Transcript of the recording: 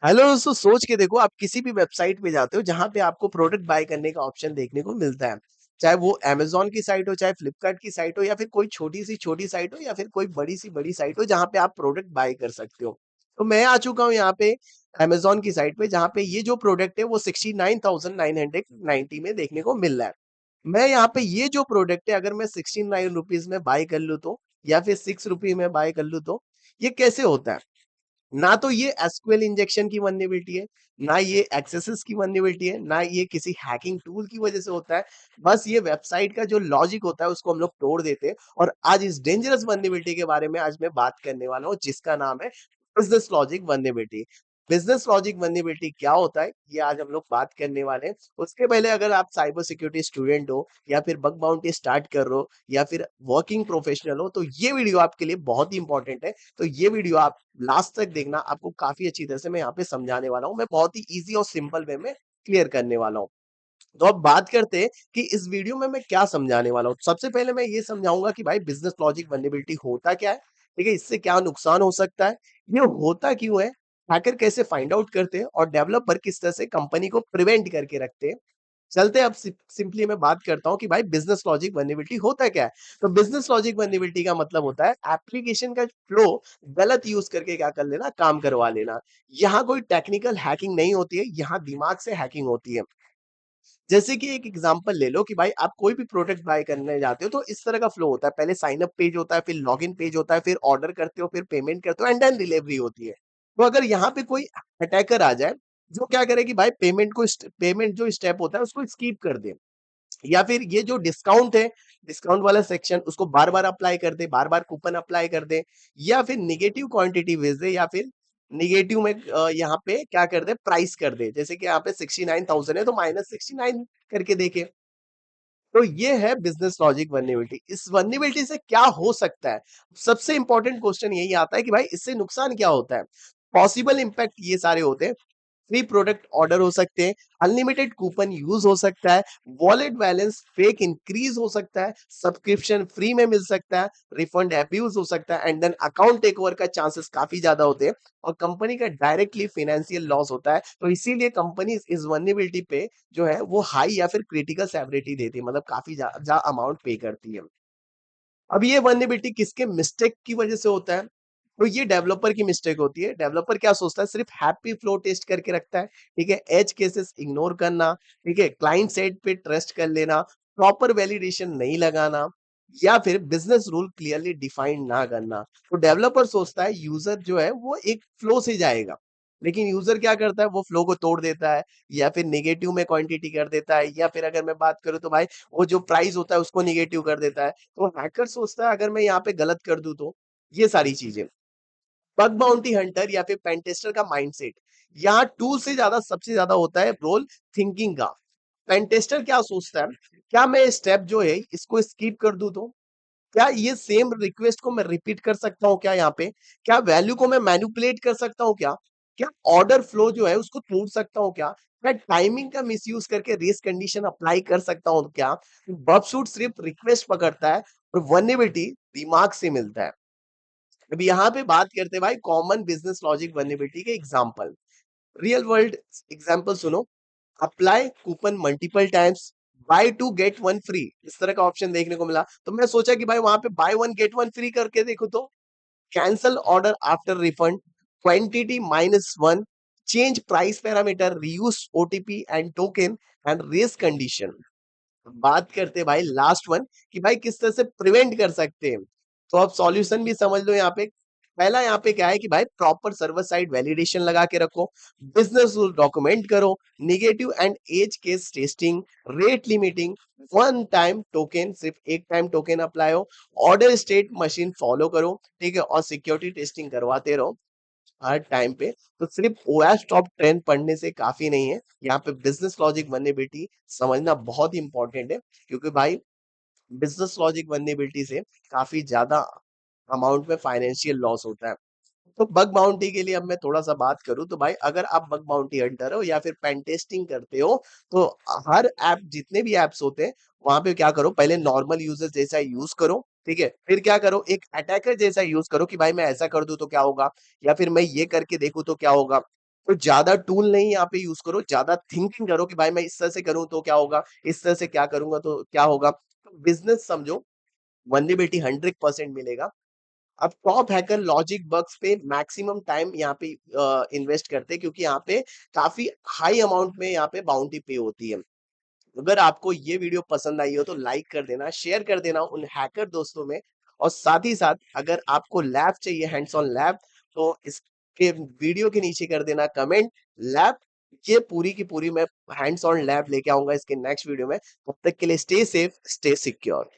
Hello दोस्तों, सोच के देखो, आप किसी भी वेबसाइट पे जाते हो जहां पे आपको प्रोडक्ट बाय करने का ऑप्शन देखने को मिलता है। चाहे वो अमेजोन की साइट हो, चाहे फ्लिपकार्ट की साइट हो, या फिर कोई छोटी सी छोटी साइट हो, या फिर कोई बड़ी सी बड़ी साइट हो जहां पे आप प्रोडक्ट बाय कर सकते हो। तो मैं आ चुका हूँ यहाँ पे अमेजोन की साइट पे, जहां पे ये जो प्रोडक्ट है वो 69,990 में देखने को मिल रहा है। मैं यहाँ पे ये जो प्रोडक्ट है, अगर मैं 69 रुपीज में बाय कर लूँ तो, या फिर 6 रुपये में बाय कर लूँ तो, ये कैसे होता है? ना तो ये एसक्यूएल इंजेक्शन की वल्नरेबिलिटी है, ना ये एक्सेसेस की वल्नरेबिलिटी है, ना ये किसी हैकिंग टूल की वजह से होता है। बस ये वेबसाइट का जो लॉजिक होता है उसको हम लोग तोड़ देते हैं। और आज इस डेंजरस वल्नरेबिलिटी के बारे में आज मैं बात करने वाला हूँ, जिसका नाम है business logic vulnerability. Business logic vulnerability क्या होता है, ये आज हम लोग बात करने वाले हैं। उसके पहले, अगर आप साइबर सिक्योरिटी स्टूडेंट हो, या फिर बग बाउंटी स्टार्ट कर रहे हो, या फिर वर्किंग प्रोफेशनल हो, तो ये वीडियो आपके लिए बहुत ही इंपॉर्टेंट है। तो ये वीडियो आप लास्ट तक देखना, आपको काफी अच्छी तरह से मैं यहाँ पे समझाने वाला हूँ। मैं बहुत ही इजी और सिंपल वे में क्लियर करने वाला हूँ। तो अब बात करते हैं कि इस वीडियो में मैं क्या समझाने वाला हूँ। सबसे पहले मैं ये समझाऊंगा कि भाई बिजनेस लॉजिक वल्नरेबिलिटी होता क्या है, ठीक है, इससे क्या नुकसान हो सकता है, ये होता क्यों है, हैकर कैसे फाइंड आउट करते हैं, और डेवलपर किस तरह से कंपनी को प्रिवेंट करके रखते हैं। चलते हैं, अब सिंपली मैं बात करता हूँ कि भाई बिजनेस लॉजिक वल्नरेबिलिटी होता क्या है। तो बिजनेस लॉजिक वल्नरेबिलिटी का मतलब होता है एप्लीकेशन का फ्लो गलत यूज करके क्या कर लेना, काम करवा लेना। यहाँ कोई टेक्निकल हैकिंग नहीं होती है, यहाँ दिमाग से हैकिंग होती है। जैसे कि एक एग्जांपल ले लो कि भाई आप कोई भी प्रोडक्ट बाय करने जाते हो, तो इस तरह का फ्लो होता है। पहले साइन अप पेज होता है, फिर लॉगिन पेज होता है, फिर ऑर्डर करते हो, फिर पेमेंट करते हो, एंड देन डिलीवरी होती है। तो अगर यहाँ पे कोई अटैकर आ जाए, जो क्या करे कि भाई पेमेंट जो स्टेप होता है उसको स्किप कर दे, या फिर ये जो डिस्काउंट है, डिस्काउंट वाला सेक्शन उसको बार बार अप्लाई कर दे, बार बार कूपन अप्लाई कर दे, या फिर निगेटिव क्वांटिटी भेज दे, या फिर निगेटिव में यहाँ पे क्या कर दे, प्राइस कर दे। जैसे कि यहाँ पे 69,000 है तो -69 करके देखे। तो ये है बिजनेस लॉजिक वल्नरेबिलिटी। इस वल्नरेबिलिटी से क्या हो सकता है? सबसे इंपॉर्टेंट क्वेश्चन यही आता है कि भाई इससे नुकसान क्या होता है? पॉसिबल इम्पैक्ट ये सारे होते हैं। फ्री प्रोडक्ट ऑर्डर हो सकते हैं, अनलिमिटेड कूपन यूज हो सकता है, वॉलेट बैलेंस फेक इंक्रीज हो सकता है, सब्सक्रिप्शन फ्री में मिल सकता है, रिफंड अब्यूज हो सकता है, and then account take over का चांसेस काफी ज्यादा होते हैं, और कंपनी का डायरेक्टली फाइनेंशियल लॉस होता है। तो इसीलिए कंपनी इस वल्नरेबिलिटी पे जो है वो हाई या फिर क्रिटिकल सेवरिटी देती है, मतलब काफी ज्यादा अमाउंट पे करती है। अब ये वल्नरेबिलिटी किसके मिस्टेक की वजह से होता है? तो ये डेवलपर की मिस्टेक होती है। डेवलपर क्या सोचता है, सिर्फ हैप्पी फ्लो टेस्ट करके रखता है, ठीक है, एज केसेस इग्नोर करना, ठीक है, क्लाइंट साइड पे ट्रस्ट कर लेना, प्रॉपर वैलिडेशन नहीं लगाना, या फिर बिजनेस रूल क्लियरली डिफाइंड ना करना। तो डेवलपर सोचता है यूजर जो है वो एक फ्लो से जाएगा, लेकिन यूजर क्या करता है, वो फ्लो को तोड़ देता है, या फिर नेगेटिव में क्वांटिटी कर देता है, या फिर अगर मैं बात करूं तो भाई वो जो प्राइस होता है उसको नेगेटिव कर देता है। तो हैकर सोचता है अगर मैं यहाँ पे गलत कर दूं तो, ये सारी चीजें। बग बाउंटी हंटर या फिर पेंटेस्टर का माइंडसेट, यहाँ टूल से ज्यादा सबसे ज्यादा होता है रोल थिंकिंग का। पेंटेस्टर क्या सोचता है, क्या मैं स्टेप जो है इसको स्किप कर दूं तो, क्या ये सेम रिक्वेस्ट को मैं रिपीट कर सकता हूँ क्या, यहाँ पे क्या वैल्यू को मैं मैनिपुलेट कर सकता हूँ क्या, क्या ऑर्डर फ्लो जो है उसको तोड़ सकता हूँ क्या, मैं टाइमिंग का मिसयूज करके रेस कंडीशन अप्लाई कर सकता हूँ क्या। बगशूट सिर्फ रिक्वेस्ट पकड़ता है, और वल्नरेबिलिटी दिमाग से मिलता है। अब यहाँ पे बात करते हैं भाई कॉमन बिजनेस लॉजिक वल्नरेबिलिटी के एग्जांपल। रियल वर्ल्ड एग्जांपल सुनो। Apply coupon multiple times, buy two get one free, इस तरह का ऑप्शन देखने को मिला, तो मैं सोचा कि भाई वहां पे buy one get one free करके देखो तो। Cancel order after refund, quantity -1, change price parameter, reuse OTP and token, and race condition. बात करते हैं भाई लास्ट वन, कि भाई किस तरह से प्रिवेंट कर सकते हैं। तो अब सॉल्यूशन भी समझ लो यहाँ पे। पहला यहाँ पे क्या है कि भाई प्रॉपर सर्वर साइड वैलिडेशन लगा के रखो, बिजनेस रूल डॉक्यूमेंट करो, negative and edge case testing, rate limiting, one time token, सिर्फ एक टाइम टोकन अप्लाई हो, ऑर्डर स्टेट मशीन फॉलो करो, ठीक है, और सिक्योरिटी टेस्टिंग करवाते रहो हर टाइम पे। तो सिर्फ ओएस टॉप 10 पढ़ने से काफी नहीं है, यहाँ पे बिजनेस लॉजिक वल्नरेबिलिटी समझना बहुत ही इंपॉर्टेंट है, क्योंकि भाई बिजनेस लॉजिक वल्नरेबिलिटी से काफी ज्यादा अमाउंट में फाइनेंशियल लॉस होता है। तो बग बाउंटी के लिए अब मैं थोड़ा सा बात करूं तो भाई, अगर आप बग बाउंटी हंटर हो या फिर पेन टेस्टिंग करते हो, तो हर ऐप, जितने भी ऐप्स होते हैं, वहां पे क्या करो, पहले नॉर्मल यूजर जैसा यूज करो, ठीक है, फिर क्या करो, एक अटैकर जैसा यूज करो कि भाई मैं ऐसा कर दूं तो क्या होगा, या फिर मैं ये करके देखूं तो क्या होगा। तो ज़्यादा टूल नहीं यहाँ पे यूज़ करो, ज़्यादा थिंकिंग करो कि भाई मैं इस तरह से करूँ तो क्या होगा, इस तरह से क्या करूँगा तो क्या होगा। तो बिज़नेस समझो, वल्नरेबिलिटी 100% मिलेगा। अब टॉप हैकर लॉजिक बग्स पे मैक्सिमम टाइम यहाँ पे इन्वेस्ट करते हैं, क्योंकि यहाँ पे काफ़ी हाई अमाउंट में यहाँ पे बाउंटी पे होती है। अगर आपको ये वीडियो पसंद आई हो तो लाइक कर देना, शेयर कर देना उन हैकर दोस्तों में, और साथ ही साथ अगर आपको लैब चाहिए, हैंड्स ऑन लैब, तो इसके वीडियो के नीचे कर देना कमेंट लैब। ये पूरी की पूरी मैं हैंड्स ऑन लैब लेके आऊंगा इसके नेक्स्ट वीडियो में। तब तक के लिए स्टे सेफ, स्टे सिक्योर।